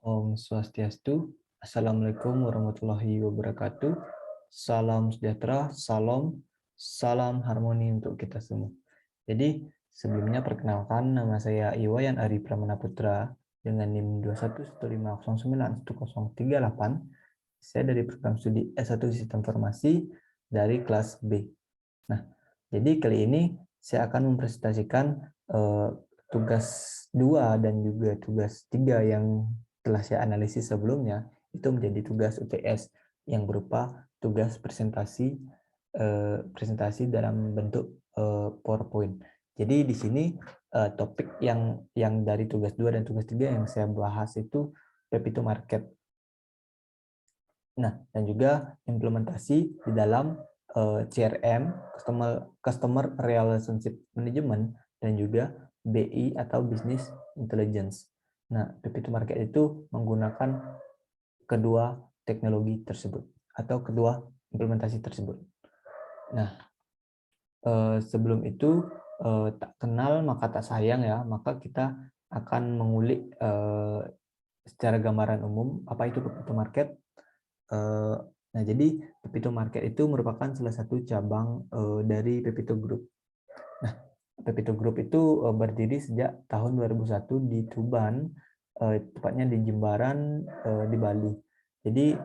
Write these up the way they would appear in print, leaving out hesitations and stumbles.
Om Swastiastu. Assalamualaikum warahmatullahi wabarakatuh. Salam sejahtera, salam harmoni untuk kita semua. Jadi, sebelumnya perkenalkan nama saya Iwayan Ari Pramana Putra dengan NIM 2115091038. Saya dari program studi S1 Sistem Informasi dari kelas B. Nah, jadi kali ini saya akan mempresentasikan tugas 2 dan juga tugas 3 yang telah saya analisis sebelumnya, itu menjadi tugas UTS yang berupa tugas presentasi dalam bentuk PowerPoint. Jadi di sini topik yang dari tugas 2 dan tugas 3 yang saya bahas itu Pepito Market. Nah, dan juga implementasi di dalam CRM, Customer Relationship Management, dan juga BI atau Business Intelligence. Nah, Pepito Market itu menggunakan kedua teknologi tersebut atau kedua implementasi tersebut. Nah, sebelum itu tak kenal maka tak sayang ya, maka kita akan mengulik secara gambaran umum apa itu Pepito Market. Nah, jadi Pepito Market itu merupakan salah satu cabang dari Pepito Group. Nah, Pepito Group itu berdiri sejak tahun 2001 di Tuban, tepatnya di Jimbaran, di Bali. Jadi,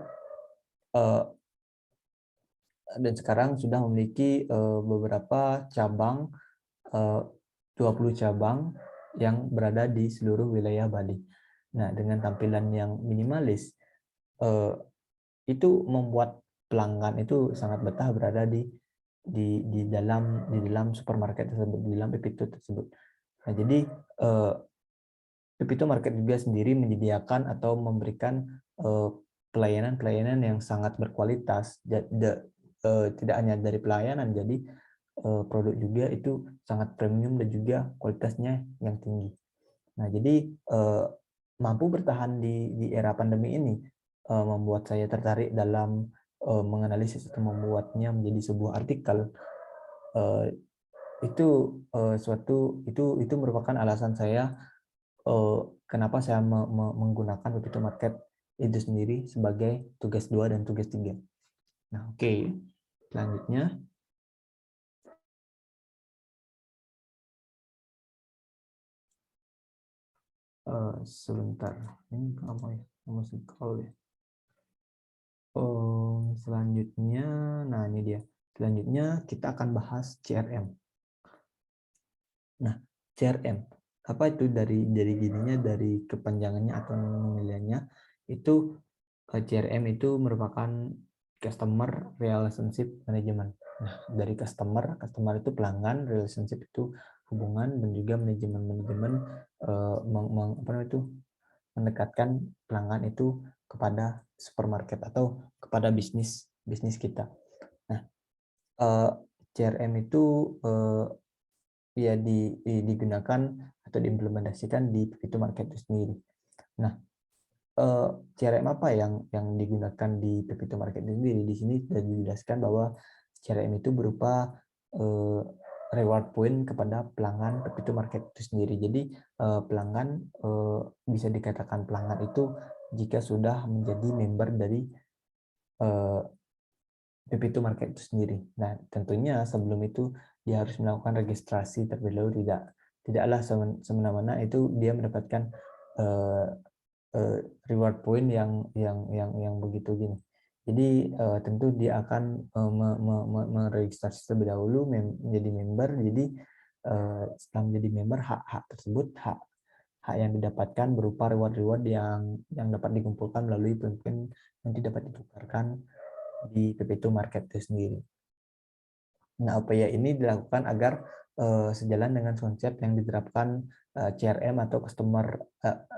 dan sekarang sudah memiliki beberapa cabang, 20 cabang yang berada di seluruh wilayah Bali. Nah, dengan tampilan yang minimalis, itu membuat pelanggan itu sangat betah berada di dalam supermarket tersebut, di dalam Pepito tersebut. Nah, jadi Pepito Market juga sendiri menyediakan atau memberikan pelayanan-pelayanan yang sangat berkualitas, tidak hanya dari pelayanan, jadi produk juga itu sangat premium dan juga kualitasnya yang tinggi. Nah, jadi mampu bertahan di era pandemi ini membuat saya tertarik dalam menganalisis atau membuatnya menjadi sebuah artikel. Itu merupakan alasan saya kenapa saya menggunakan Pepito Market itu sendiri sebagai tugas 2 dan tugas 3. Nah, oke. Selanjutnya, sebentar. Ini apa ya? Masih call ya. Selanjutnya, nah ini dia. Selanjutnya kita akan bahas CRM. Nah, CRM apa itu dari gininya, dari kepanjangannya atau nilainya itu CRM itu merupakan Customer Relationship Management. Nah, dari customer itu pelanggan, relationship itu hubungan, dan juga manajemen mendekatkan pelanggan itu kepada supermarket atau kepada bisnis kita. Nah, CRM itu ya digunakan atau diimplementasikan di Pepito Market itu sendiri. Nah, CRM apa yang digunakan di Pepito Market itu sendiri? Di sini sudah dijelaskan bahwa CRM itu berupa reward point kepada pelanggan Pepito Market itu sendiri. Jadi pelanggan bisa dikatakan pelanggan itu jika sudah menjadi member dari Pepito Market itu sendiri. Nah, tentunya sebelum itu dia harus melakukan registrasi terlebih dahulu. Tidaklah semena-mena itu dia mendapatkan reward point yang begitu gini. Jadi tentu dia akan meregistrasi terlebih dahulu menjadi member. Jadi setelah menjadi member, hak tersebut, hak yang didapatkan berupa reward yang dapat dikumpulkan melalui poin-poin nanti dapat ditukarkan di Pepito Market itu sendiri. Nah, upaya ini dilakukan agar sejalan dengan konsep yang diterapkan CRM atau Customer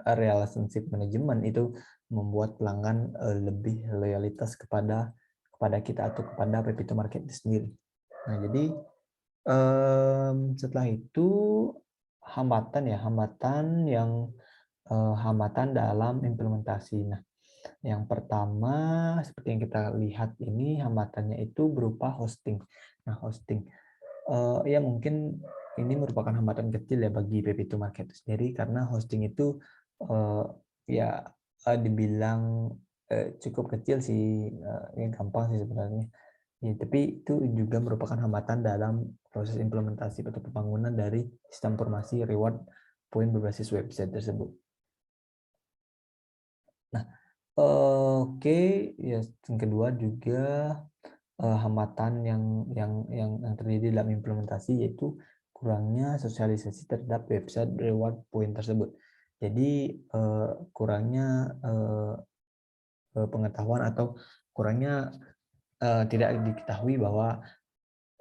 Relationship Management, itu membuat pelanggan lebih loyalitas kepada kita atau kepada Pepito Market itu sendiri. Nah, jadi setelah itu hambatan dalam implementasi. Nah, yang pertama, seperti yang kita lihat ini, hambatannya itu berupa hosting. Nah, hosting. Ya mungkin ini merupakan hambatan kecil ya bagi Pepito Market sendiri, karena hosting itu ya dibilang cukup kecil sih, yang gampang sih sebenarnya. Ya, tapi itu juga merupakan hambatan dalam proses implementasi atau pembangunan dari sistem informasi reward point berbasis website tersebut. Nah, oke, ya yang kedua juga hambatan yang terjadi dalam implementasi yaitu kurangnya sosialisasi terhadap website reward point tersebut. Jadi kurangnya pengetahuan atau kurangnya tidak diketahui bahwa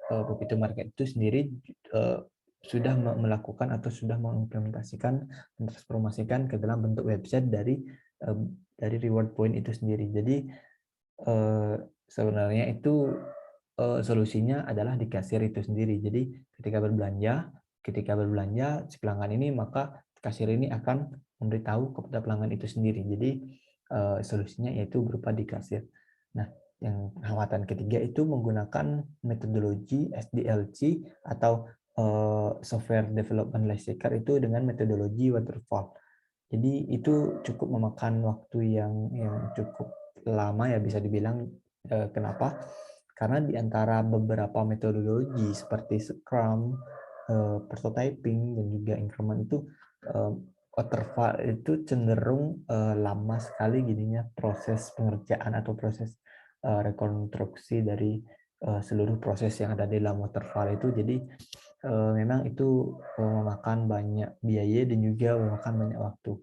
Pepito Market itu sendiri sudah melakukan atau sudah mengimplementasikan, mentransformasikan ke dalam bentuk website dari reward point itu sendiri. Jadi sebenarnya itu solusinya adalah di kasir itu sendiri. Jadi ketika berbelanja si pelanggan ini, maka kasir ini akan memberitahu kepada pelanggan itu sendiri. Jadi solusinya yaitu berupa di kasir. Nah, yang hambatan ketiga itu menggunakan metodologi SDLC atau Software Development Lifecycle itu dengan metodologi waterfall. Jadi itu cukup memakan waktu yang cukup lama ya bisa dibilang. Kenapa? Karena di antara beberapa metodologi seperti Scrum, prototyping, dan juga increment itu waterfall itu cenderung lama sekali gininya proses pengerjaan atau proses rekonstruksi dari seluruh proses yang ada di dalam waterfall itu. Jadi memang itu memakan banyak biaya dan juga memakan banyak waktu.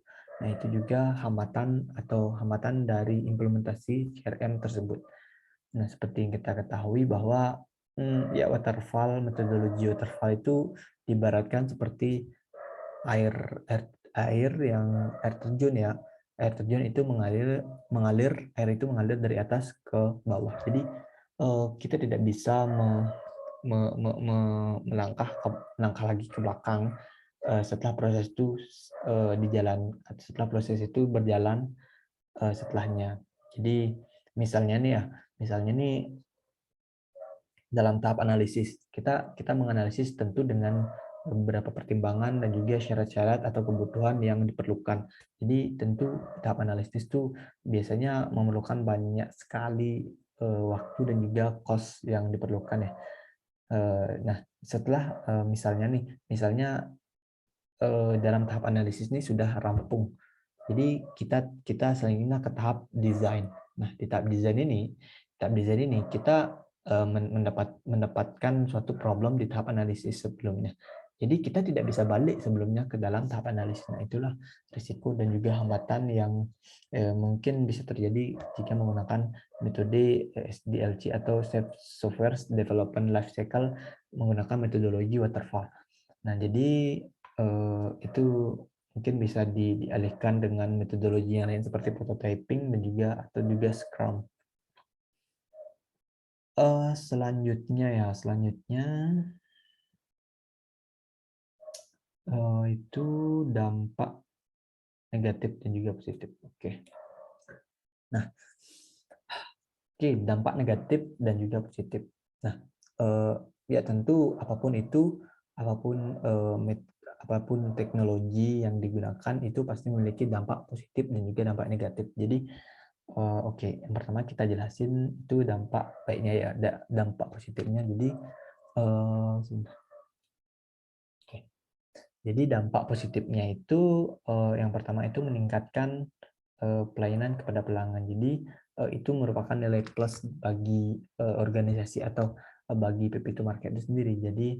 Nah, itu juga hambatan dari implementasi CRM tersebut. Nah, seperti yang kita ketahui bahwa ya metodologi waterfall itu diibaratkan seperti air terjun ya. Air terjun itu air itu mengalir dari atas ke bawah. Jadi kita tidak bisa melangkah lagi ke belakang setelah proses itu berjalan setelahnya. Jadi misalnya nih dalam tahap analisis kita menganalisis tentu dengan beberapa pertimbangan dan juga syarat-syarat atau kebutuhan yang diperlukan. Jadi tentu tahap analisis itu biasanya memerlukan banyak sekali waktu dan juga cost yang diperlukan ya. Nah, setelah misalnya dalam tahap analisis ini sudah rampung. Jadi kita selanjutnya ke tahap desain. Nah, di tahap desain ini kita mendapatkan suatu problem di tahap analisis sebelumnya. Jadi kita tidak bisa balik sebelumnya ke dalam tahap analisis. Nah, itulah risiko dan juga hambatan yang mungkin bisa terjadi jika menggunakan metode SDLC atau Software Development Lifecycle menggunakan metodologi waterfall. Nah, jadi itu mungkin bisa dialihkan dengan metodologi yang lain seperti prototyping dan juga Scrum. Selanjutnya itu dampak negatif dan juga positif. Nah, dampak negatif dan juga positif. Nah, ya tentu apapun teknologi yang digunakan itu pasti memiliki dampak positif dan juga dampak negatif. Jadi yang pertama kita jelasin itu dampak baiknya ya, dampak positifnya. Jadi dampak positifnya itu yang pertama itu meningkatkan pelayanan kepada pelanggan. Jadi itu merupakan nilai plus bagi organisasi atau bagi Pepito Market itu sendiri. Jadi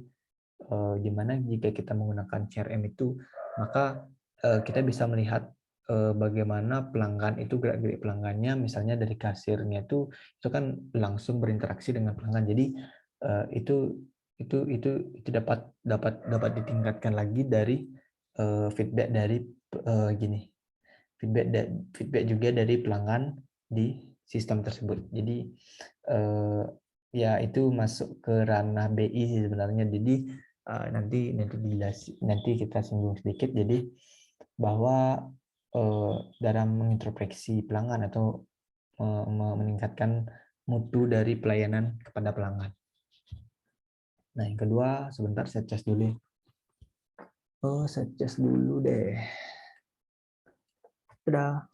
di mana jika kita menggunakan CRM itu, maka kita bisa melihat bagaimana pelanggan itu gerak-gerik pelanggannya, misalnya dari kasirnya itu kan langsung berinteraksi dengan pelanggan. Jadi itu dapat ditingkatkan lagi dari feedback dari feedback juga dari pelanggan di sistem tersebut. Jadi ya itu masuk ke ranah BI sih sebenarnya. Jadi nanti kita singgung sedikit. Jadi bahwa dalam mengintrospeksi pelanggan atau meningkatkan mutu dari pelayanan kepada pelanggan. Nah, yang kedua, sebentar saya cas dulu. Saya cas dulu deh. Dadah.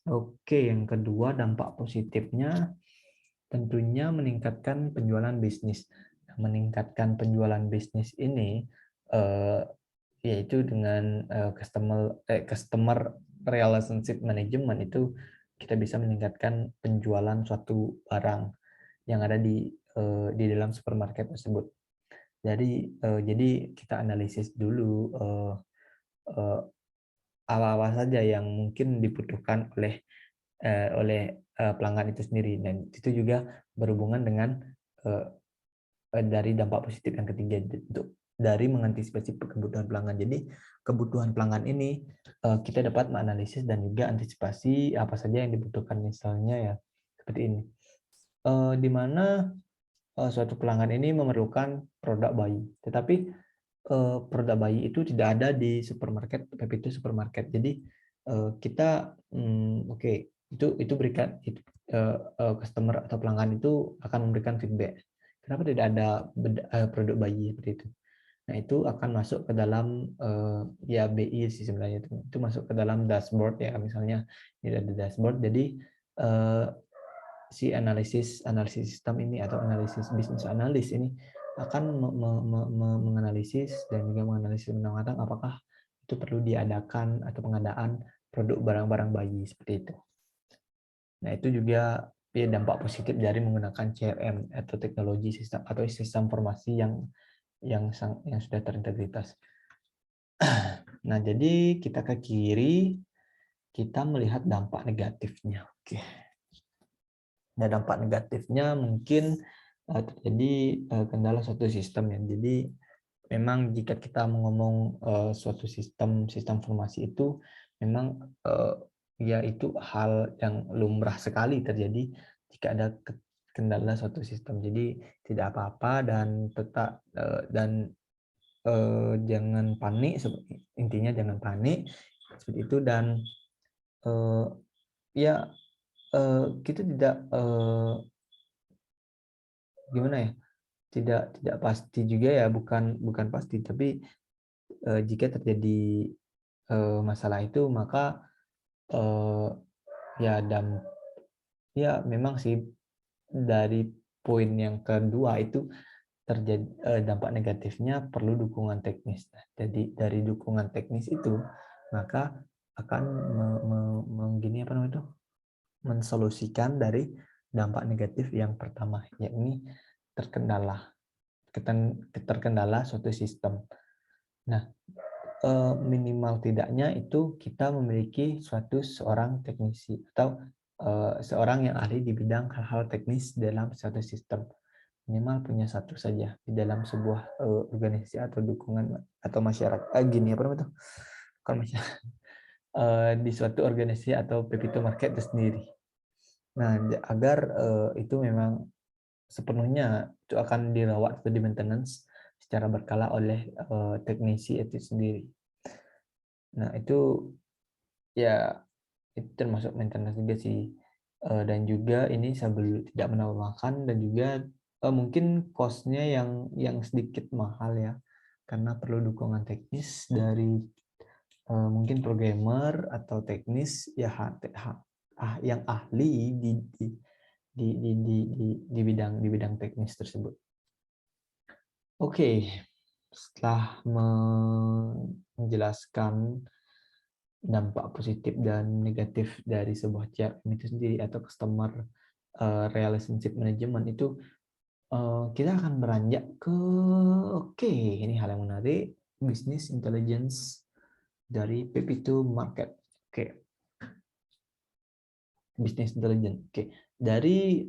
Oke, yang kedua dampak positifnya tentunya meningkatkan penjualan bisnis. Meningkatkan penjualan bisnis ini yaitu dengan customer relationship management itu kita bisa meningkatkan penjualan suatu barang yang ada di dalam supermarket tersebut. Jadi kita analisis dulu apa-apa saja yang mungkin dibutuhkan oleh pelanggan itu sendiri, dan itu juga berhubungan dengan dari dampak positif yang ketiga dari mengantisipasi kebutuhan pelanggan. Jadi kebutuhan pelanggan ini kita dapat menganalisis dan juga antisipasi apa saja yang dibutuhkan, misalnya ya seperti ini, di mana suatu pelanggan ini memerlukan produk bayi, tetapi produk bayi itu tidak ada di supermarket, Pepito supermarket. Jadi kita oke, itu berikan customer atau pelanggan itu akan memberikan feedback. Kenapa tidak ada produk bayi seperti itu? Nah, itu akan masuk ke dalam ya BI sih sebenarnya, itu masuk ke dalam dashboard ya, misalnya ini ada dashboard. Jadi si analisis sistem ini atau analisis bisnis analis ini akan menganalisis dan juga menganalisis matang apakah itu perlu diadakan atau pengadaan produk barang-barang bayi seperti itu. Nah, itu juga ya dampak positif dari menggunakan CRM atau teknologi sistem atau sistem informasi yang sudah terintegritas. Nah, jadi kita ke kiri, kita melihat dampak negatifnya. Oke. Nah, dampak negatifnya mungkin terjadi kendala suatu sistem ya. Jadi memang jika kita ngomong suatu sistem informasi itu memang ya itu hal yang lumrah sekali terjadi jika ada kendala suatu sistem. Jadi tidak apa-apa dan tetap jangan panik, intinya jangan panik seperti itu. Dan ya kita tidak gimana ya, tidak pasti juga ya, bukan pasti, tapi jika terjadi masalah itu maka ya memang sih dari poin yang kedua itu terjadi dampak negatifnya perlu dukungan teknis. Jadi dari dukungan teknis itu maka akan mensolusikan dari dampak negatif yang pertama, yakni terkendala suatu sistem. Nah, minimal tidaknya itu kita memiliki seorang teknisi atau seorang yang ahli di bidang hal-hal teknis dalam suatu sistem. Minimal punya satu saja di dalam sebuah organisasi atau dukungan atau masyarakat. Bukan masyarakat. Di suatu organisasi atau Pepito Market itu sendiri. Nah, agar itu memang sepenuhnya itu akan dirawat atau di maintenance secara berkala oleh teknisi itu sendiri. Nah, itu ya itu termasuk maintenance juga sih. Dan juga ini tidak menambahkan, dan juga mungkin cost-nya yang sedikit mahal ya, karena perlu dukungan teknis dari mungkin programmer atau teknis ya yang ahli di bidang teknis tersebut. Oke, setelah menjelaskan dampak positif dan negatif dari sebuah CRM itu sendiri atau customer relationship management itu, kita akan beranjak ke ini hal yang menarik, business intelligence dari Pepito Market. Business intelligence. Dari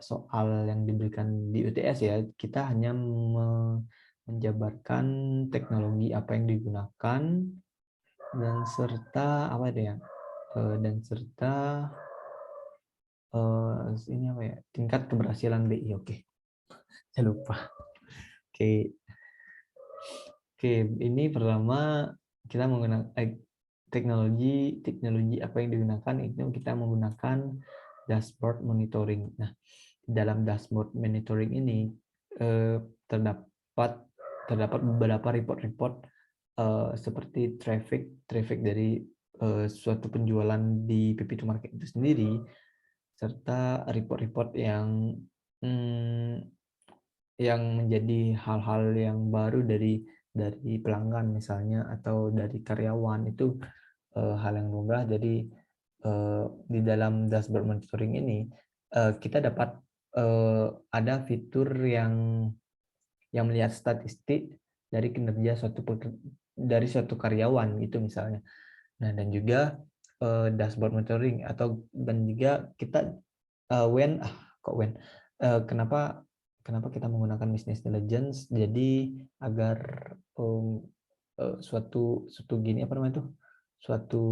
soal yang diberikan di UTS ya, kita hanya menjabarkan teknologi apa yang digunakan dan serta ini apa ya, tingkat keberhasilan BI. Saya lupa. Ini pertama kita menggunakan teknologi apa yang digunakan, itu kita menggunakan dashboard monitoring. Nah, dalam dashboard monitoring ini terdapat beberapa report-report seperti traffic dari suatu penjualan di PP2 Market itu sendiri, serta report-report yang menjadi hal-hal yang baru dari pelanggan misalnya atau dari karyawan itu hal yang lumrah. Jadi di dalam dashboard monitoring ini kita dapat ada fitur yang melihat statistik dari kinerja dari suatu karyawan itu misalnya. Nah, dan juga dashboard monitoring dan juga kita kenapa kita menggunakan business intelligence, jadi agar suatu gini apa namanya itu suatu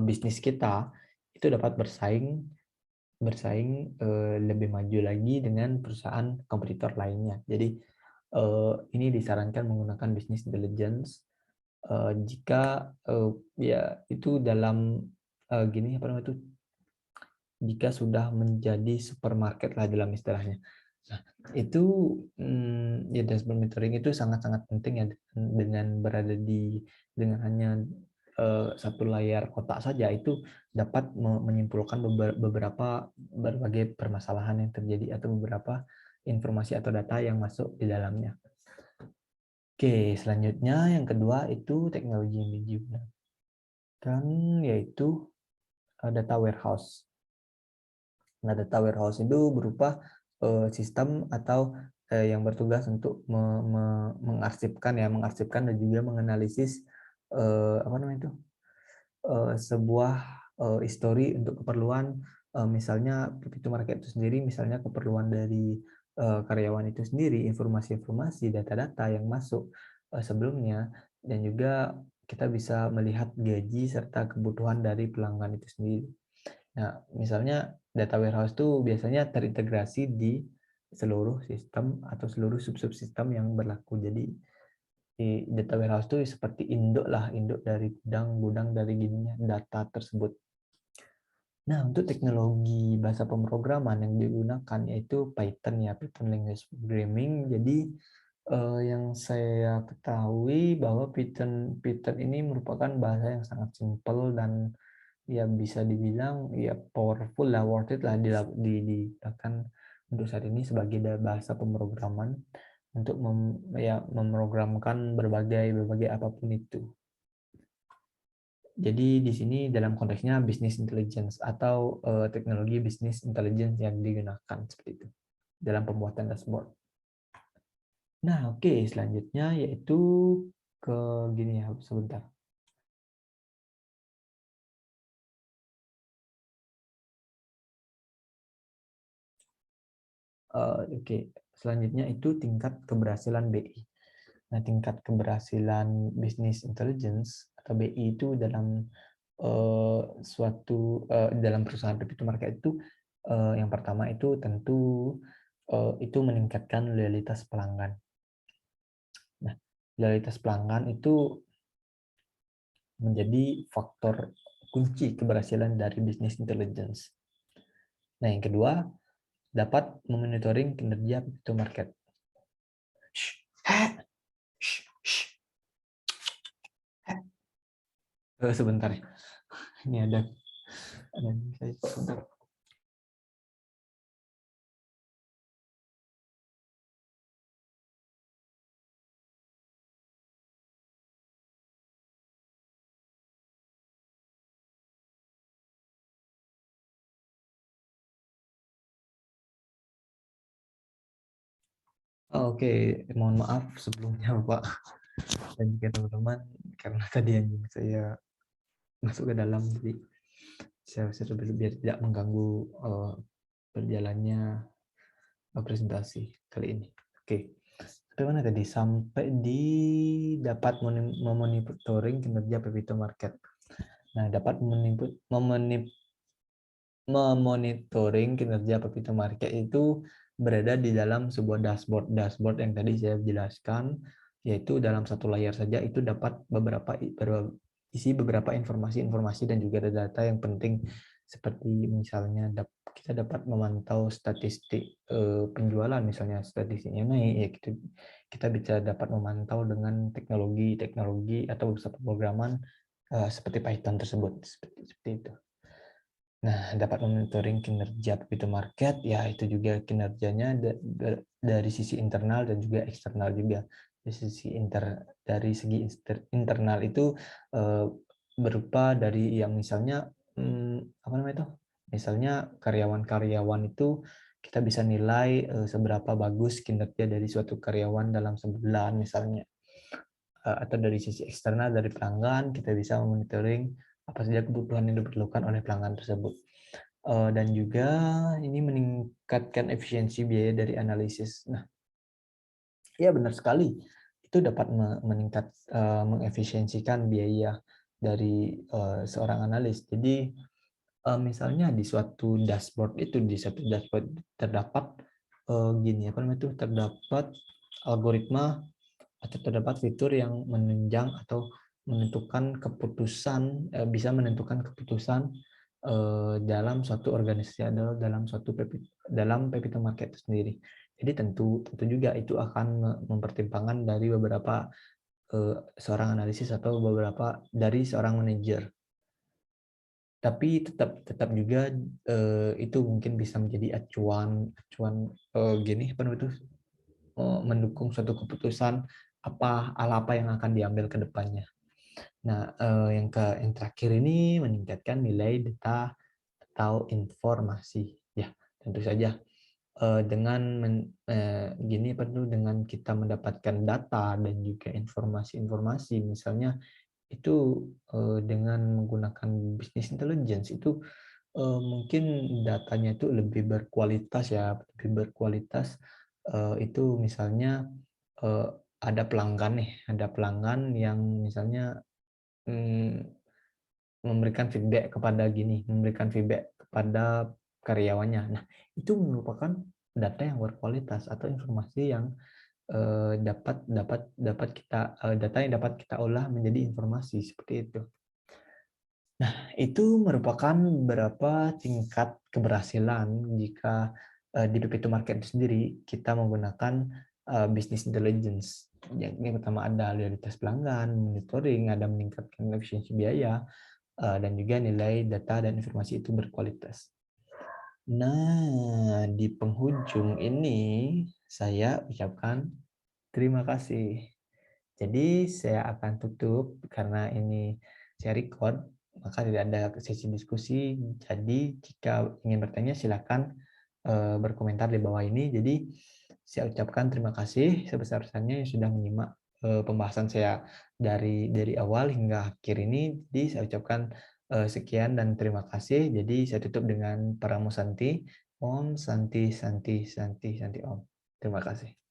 bisnis kita itu dapat bersaing lebih maju lagi dengan perusahaan kompetitor lainnya. Jadi ini disarankan menggunakan business intelligence jika ya itu dalam gini apa namanya itu jika sudah menjadi supermarket lah dalam istilahnya. Nah, itu ya dashboard monitoring itu sangat-sangat penting ya, dengan berada dengan hanya satu layar kotak saja itu dapat menyimpulkan berbagai permasalahan yang terjadi atau beberapa informasi atau data yang masuk di dalamnya. Oke, selanjutnya yang kedua itu teknologi yang digunakan yaitu data warehouse. Nah, data warehouse itu berupa sistem atau yang bertugas untuk mengarsipkan dan juga menganalisis apa namanya itu sebuah histori untuk keperluan misalnya itu market itu sendiri, misalnya keperluan dari karyawan itu sendiri, informasi-informasi, data-data yang masuk sebelumnya, dan juga kita bisa melihat gaji serta kebutuhan dari pelanggan itu sendiri. Nah, misalnya data warehouse itu biasanya terintegrasi di seluruh sistem atau seluruh sub-subsistem yang berlaku. Jadi di data warehouse itu seperti induk dari gudang dari gininya data tersebut. Nah, untuk teknologi bahasa pemrograman yang digunakan yaitu Python ya, Python Language Programming. Jadi yang saya ketahui bahwa Python ini merupakan bahasa yang sangat simpel dan ya bisa dibilang ya powerful lah, worth it lah digunakan untuk saat ini sebagai bahasa pemrograman untuk memprogramkan berbagai apapun itu. Jadi di sini dalam konteksnya business intelligence atau teknologi business intelligence yang digunakan seperti itu dalam pembuatan dashboard. Nah, oke, selanjutnya yaitu ke gini ya, sebentar. Oke, selanjutnya itu tingkat keberhasilan BI. Nah, tingkat keberhasilan business intelligence atau BI itu dalam dalam perusahaan crypto market itu yang pertama itu tentu itu meningkatkan loyalitas pelanggan. Nah, loyalitas pelanggan itu menjadi faktor kunci keberhasilan dari business intelligence. Nah, yang kedua, dapat memonitoring kinerja crypto market. Sebentar ya. Ini ada sebentar. Oke, mohon maaf sebelumnya Pak dan juga teman-teman karena tadi anjing saya masuk ke dalam, jadi saya biar tidak mengganggu berjalannya presentasi kali ini. Oke, sampai mana tadi? Sampai di dapat memonitoring kinerja Pepito Market. Nah, dapat memonitoring kinerja Pepito Market itu berada di dalam sebuah dashboard yang tadi saya jelaskan, yaitu dalam satu layar saja itu dapat isi beberapa informasi dan juga data yang penting seperti misalnya kita dapat memantau statistik penjualan, misalnya statistiknya naik, ya kita bisa dapat memantau dengan teknologi atau beberapa pemrograman seperti Python tersebut, seperti itu. Nah, dapat monitoring kinerja Pepito Market, ya itu juga kinerjanya dari sisi internal dan juga eksternal juga. Dari segi internal itu berupa dari yang misalnya apa namanya itu? Misalnya karyawan-karyawan itu kita bisa nilai seberapa bagus kinerja dari suatu karyawan dalam sebulan misalnya. Atau dari sisi eksternal dari pelanggan kita bisa monitoring apa saja kebutuhan yang diperlukan oleh pelanggan tersebut. Dan juga ini meningkatkan efisiensi biaya dari analisis. Nah, ya benar sekali. Itu dapat mengefisiensikan biaya dari seorang analis. Jadi misalnya di suatu dashboard terdapat gini apa namanya itu, terdapat algoritma atau terdapat fitur yang menunjang atau menentukan keputusan, bisa menentukan keputusan dalam suatu organisasi atau dalam Pepito Market itu sendiri. Jadi tentu juga itu akan mempertimbangkan dari beberapa seorang analisis atau beberapa dari seorang manajer. Tapi tetap juga itu mungkin bisa menjadi acuan gini apa namanya itu, mendukung suatu keputusan apa yang akan diambil ke depannya. Nah, yang terakhir ini meningkatkan nilai data atau informasi. Ya, tentu saja dengan kita mendapatkan data dan juga informasi-informasi, misalnya itu dengan menggunakan business intelligence itu mungkin datanya itu lebih berkualitas ya, lebih berkualitas. Itu misalnya eh, ada pelanggan yang misalnya memberikan feedback kepada karyawannya. Nah, itu merupakan data yang berkualitas atau informasi yang data yang dapat kita olah menjadi informasi seperti itu. Nah, itu merupakan beberapa tingkat keberhasilan jika di Pepito Market itu sendiri kita menggunakan business intelligence. Yang pertama ada loyalitas pelanggan, monitoring, ada meningkatkan efisiensi biaya, dan juga nilai data dan informasi itu berkualitas. Nah, di penghujung ini saya ucapkan terima kasih. Jadi saya akan tutup karena ini saya record, maka tidak ada sesi diskusi. Jadi jika ingin bertanya silakan berkomentar di bawah ini. Jadi saya ucapkan terima kasih sebesar-besarnya yang sudah menyimak pembahasan saya dari awal hingga akhir ini. Jadi saya ucapkan sekian dan terima kasih. Jadi saya tutup dengan Paramo Santi. Om Santi Santi Santi Santi Om. Terima kasih.